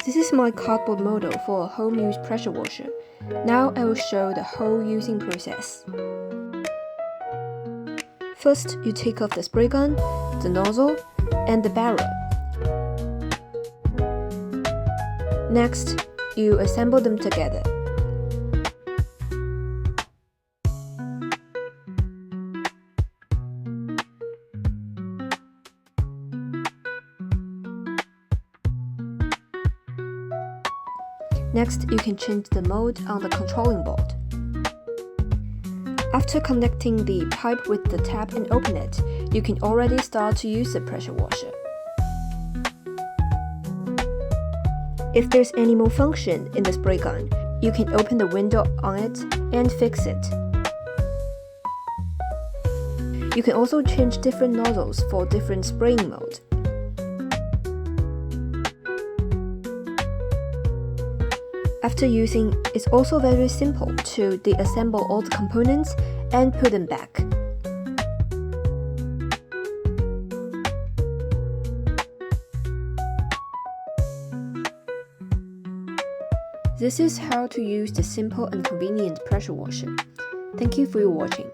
This is my cardboard model for a home-use pressure washer. Now I will show the whole using process. First, you take off the spray gun, the nozzle, and the barrel. Next, you assemble them together. Next, you can change the mode on the controlling board. After connecting the pipe with the tap and open it, you can already start to use the pressure washer. If there's any malfunction in the spray gun, you can open the window on it and fix it. You can also change different nozzles for different spraying mode. After using, it's also very simple to deassemble all the components and put them back. This is how to use the simple and convenient pressure washer. Thank you for your watching.